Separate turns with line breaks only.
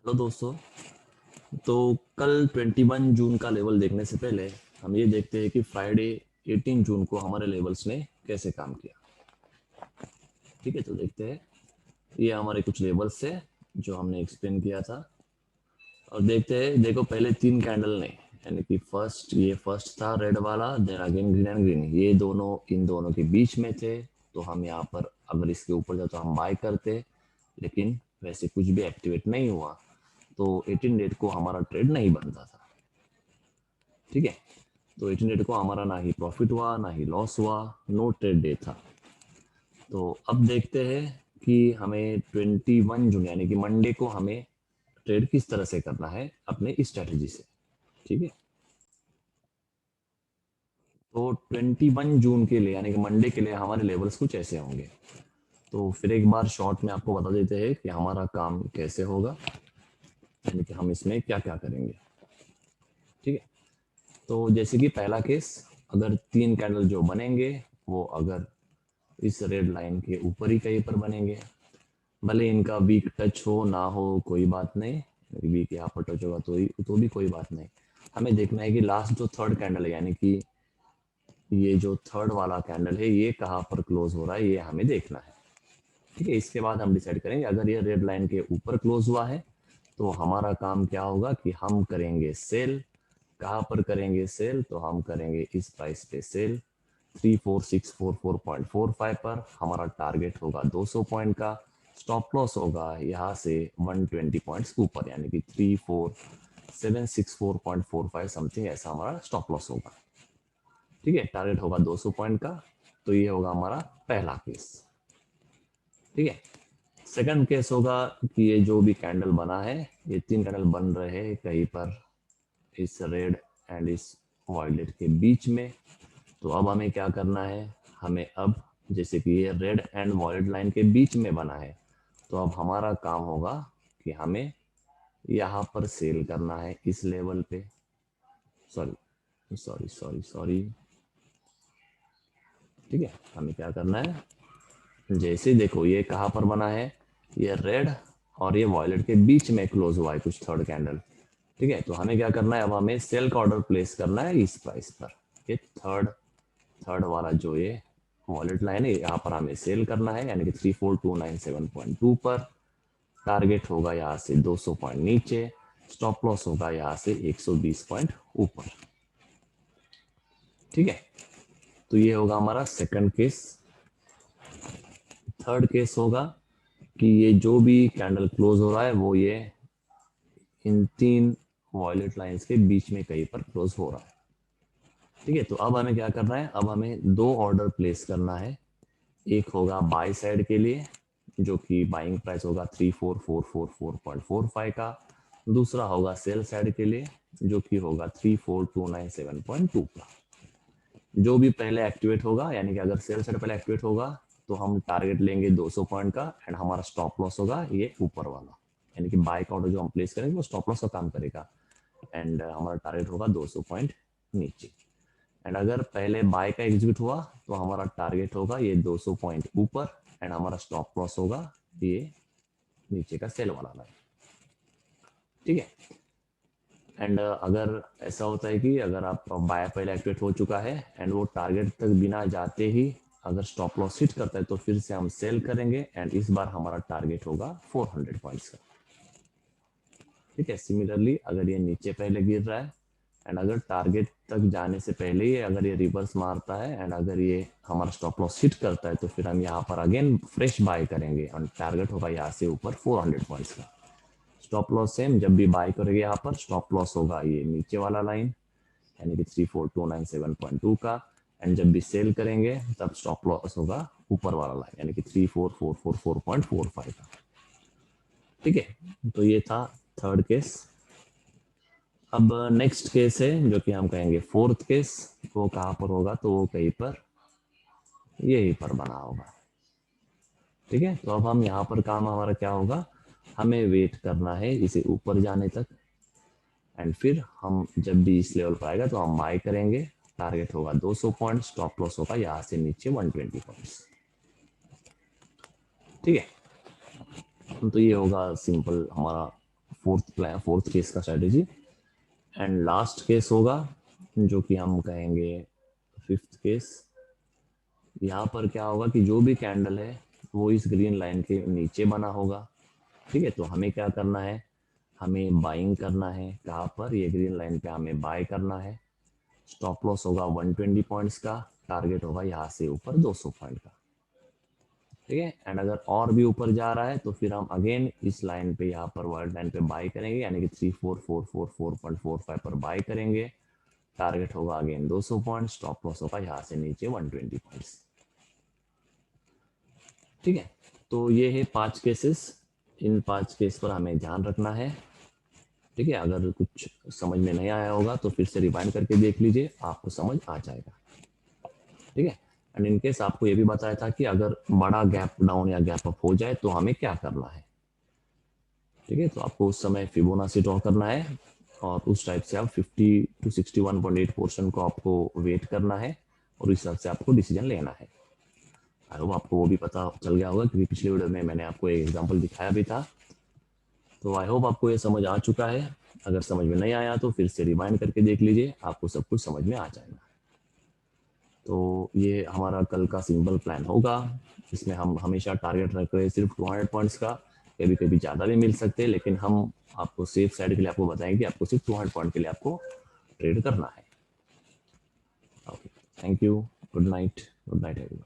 Hello दोस्तों। तो कल 21 जून का लेवल देखने से पहले हम ये देखते हैं कि फ्राइडे 18 जून को हमारे लेवल्स ने कैसे काम किया। ठीक है, तो देखते हैं। ये हमारे कुछ लेवल्स है जो हमने एक्सप्लेन किया था। और देखते हैं, देखो पहले तीन कैंडल ने, यानी कि फर्स्ट था रेड वाला, then again green and green, ये दोनों इन दोनों के बीच में थे। तो हम यहाँ पर अगर इसके ऊपर जाए तो हम बाय करते, लेकिन वैसे कुछ भी एक्टिवेट नहीं हुआ, तो 18 डेट को हमारा ट्रेड नहीं बनता था। ठीक है, तो 18 डेट को हमारा ना ही प्रॉफिट हुआ ना ही लॉस हुआ, नो ट्रेड डे था। तो अब देखते हैं कि हमें 21 जून यानी कि मंडे को हमें ट्रेड किस तरह से करना है अपने स्ट्रेटजी से। ठीक है, तो 21 जून के लिए यानी कि मंडे के लिए हमारे लेवल्स कुछ ऐसे होंगे। तो फिर एक बार शॉर्ट में आपको बता देते हैं कि हमारा काम कैसे होगा, यानी कि हम इसमें क्या क्या करेंगे। ठीक है, तो जैसे कि पहला केस, अगर तीन कैंडल जो बनेंगे वो अगर इस रेड लाइन के ऊपर ही कहीं पर बनेंगे, भले इनका वीक टच हो ना हो कोई बात नहीं, वीक यहाँ पर टच होगा तो भी कोई बात नहीं। हमें देखना है कि लास्ट जो थर्ड कैंडल है, यानी कि ये जो थर्ड वाला कैंडल है ये कहाँ पर क्लोज हो रहा है, ये हमें देखना है। ठीक है, इसके बाद हम डिसाइड करेंगे। अगर ये रेड लाइन के ऊपर क्लोज हुआ है तो हमारा काम क्या होगा कि हम करेंगे सेल। कहाँ पर करेंगे सेल, तो हम करेंगे इस प्राइस पे सेल 34644.45 पर। हमारा टारगेट होगा 200 पॉइंट का, स्टॉप लॉस होगा यहाँ से 120 पॉइंट्स ऊपर, यानी कि 34764.45 समथिंग, ऐसा हमारा स्टॉप लॉस होगा। ठीक है, टारगेट होगा 200 पॉइंट का। तो ये होगा हमारा पहला केस। ठीक है, सेकंड केस होगा कि ये जो भी कैंडल बना है, ये तीन कैंडल बन रहे हैं कहीं पर इस रेड एंड इस वायलेट के बीच में। तो अब हमें क्या करना है, हमें अब जैसे कि ये रेड एंड वॉयलेट लाइन के बीच में बना है, तो अब हमारा काम होगा कि हमें यहाँ पर सेल करना है इस लेवल पे। Sorry sorry sorry sorry. ठीक है, हमें क्या करना है, जैसे देखो ये कहाँ पर बना है, ये रेड और ये वॉयलेट के बीच में क्लोज हुआ है कुछ थर्ड कैंडल। ठीक है, तो हमें क्या करना है, अब हमें सेल का ऑर्डर प्लेस करना है इस प्राइस पर। ये थर्ड थर्ड वाला जो ये वॉलेट लाइन है, यहाँ पर हमें सेल करना है, यानी कि 34297.2 पर। टारगेट होगा यहाँ से 200 पॉइंट नीचे, स्टॉप लॉस होगा यहाँ से 120 पॉइंट ऊपर। ठीक है, तो ये होगा हमारा सेकंड केस। थर्ड केस होगा कि ये जो भी कैंडल क्लोज हो रहा है वो ये इन तीन वॉयलेट लाइंस के बीच में कहीं पर क्लोज हो रहा है। ठीक है, तो अब हमें क्या करना है, अब हमें दो ऑर्डर प्लेस करना है। एक होगा बाय साइड के लिए, जो कि बाइंग प्राइस होगा 34444.45 का। दूसरा होगा सेल साइड के लिए, जो कि होगा 34297.2 का। जो भी पहले एक्टिवेट होगा, यानी कि अगर सेल साइड पहले एक्टिवेट होगा तो हम टारगेट लेंगे 200 पॉइंट का, एंड हमारा स्टॉप लॉस होगा ये ऊपर वाला, यानी कि बाय का ऑर्डर जो हम प्लेस करेंगे वो स्टॉप लॉस का काम करेगा, एंड हमारा टारगेट होगा 200 पॉइंट नीचे। एंड अगर पहले बाय का एग्जीक्यूट हुआ तो हमारा टारगेट होगा ये 200 पॉइंट ऊपर, एंड हमारा स्टॉप लॉस होगा ये नीचे का सेल वाला लाइन। ठीक है, एंड अगर ऐसा होता है कि अगर आप बाय पहले एक्टिवेट हो चुका है एंड वो टारगेट तक बिना जाते ही अगर स्टॉप लॉस हिट करता है, तो फिर से हम सेल करेंगे, एंड इस बार हमारा टारगेट होगा 400 पॉइंट्स का। ठीक है, सिमिलरली अगर ये नीचे पहले गिर रहा है एंड अगर टारगेट तक जाने से पहले ही अगर ये रिवर्स मारता है एंड अगर ये हमारा स्टॉप लॉस हिट करता है, तो फिर हम यहाँ पर अगेन फ्रेश बाय करेंगे और टारगेट होगा यहाँ से ऊपर 400 पॉइंट्स का। स्टॉप लॉस सेम, जब भी बाय करेंगे यहाँ पर स्टॉप लॉस होगा ये नीचे वाला लाइन, यानी कि 34297.2 का। एंड जब भी सेल करेंगे तब स्टॉप लॉस होगा ऊपर वाला लाइन, यानी कि 34444.45 का। ठीक है, तो ये था थर्ड केस। अब नेक्स्ट केस है जो कि हम कहेंगे फोर्थ केस। वो कहाँ पर होगा, तो वो कहीं पर यहीं पर बना होगा। ठीक है, तो अब हम यहाँ पर काम हमारा क्या होगा, हमें वेट करना है इसे ऊपर जाने तक, एंड फिर हम जब भी इस लेवल पर आएगा तो हम बाय करेंगे। टारगेट होगा 200 पॉइंट, स्टॉप लॉस होगा यहाँ से नीचे 120 पॉइंट्स। ठीक है, तो ये होगा सिंपल हमारा फोर्थ केस का स्ट्रेटेजी। एंड लास्ट केस होगा जो कि हम कहेंगे फिफ्थ केस। यहाँ पर क्या होगा कि जो भी कैंडल है वो इस ग्रीन लाइन के नीचे बना होगा। ठीक है, तो हमें क्या करना है, हमें बाइंग करना है। कहाँ पर, ये ग्रीन लाइन पे हमें बाय करना है। स्टॉप लॉस होगा 120 पॉइंट्स का, टारगेट होगा यहाँ से ऊपर 200 पॉइंट का। ठीक है, एंड अगर और भी ऊपर जा रहा है तो फिर हम अगेन इस लाइन पे, यहाँ पर वर्ल्ड लाइन पे बाय करेंगे, यानी कि 3444.45 पर बाय करेंगे। टारगेट होगा अगेन 200 पॉइंट, स्टॉप लॉस होगा यहाँ से नीचे 120 पॉइंट्स। ठीक है, तो ये है 5 केसेस। इन 5 केस पर हमें ध्यान रखना है। ठीक है, अगर कुछ समझ में नहीं आया होगा तो फिर से रिवाइंड करके देख लीजिए, आपको समझ आ जाएगा। ठीक है, एंड इन केस आपको ये भी बताया था कि अगर बड़ा गैप डाउन या गैप अप हो जाए तो हमें क्या करना है। ठीक है, तो आपको उस समय फिबोनाची ड्रॉ करना है और उस टाइप से आप 50 to 61.8% को आपको वेट करना है और इस हिसाब से आपको डिसीजन लेना है। आई होप आपको वो भी पता चल गया होगा, क्योंकि पिछले वीडियो में मैंने आपको एक एग्जांपल दिखाया भी था। तो आई होप आपको ये समझ आ चुका है। अगर समझ में नहीं आया तो फिर से रिवाइंड करके देख लीजिए, आपको सब कुछ समझ में आ जाएगा। तो ये हमारा कल का सिंपल प्लान होगा। इसमें हम हमेशा टारगेट रख रहे हैं सिर्फ 200 पॉइंट्स का। कभी कभी ज़्यादा भी मिल सकते हैं, लेकिन हम आपको सेफ साइड के लिए आपको बताएंगे कि आपको सिर्फ 200 पॉइंट के लिए आपको ट्रेड करना है। Okay, thank you, good night everyone.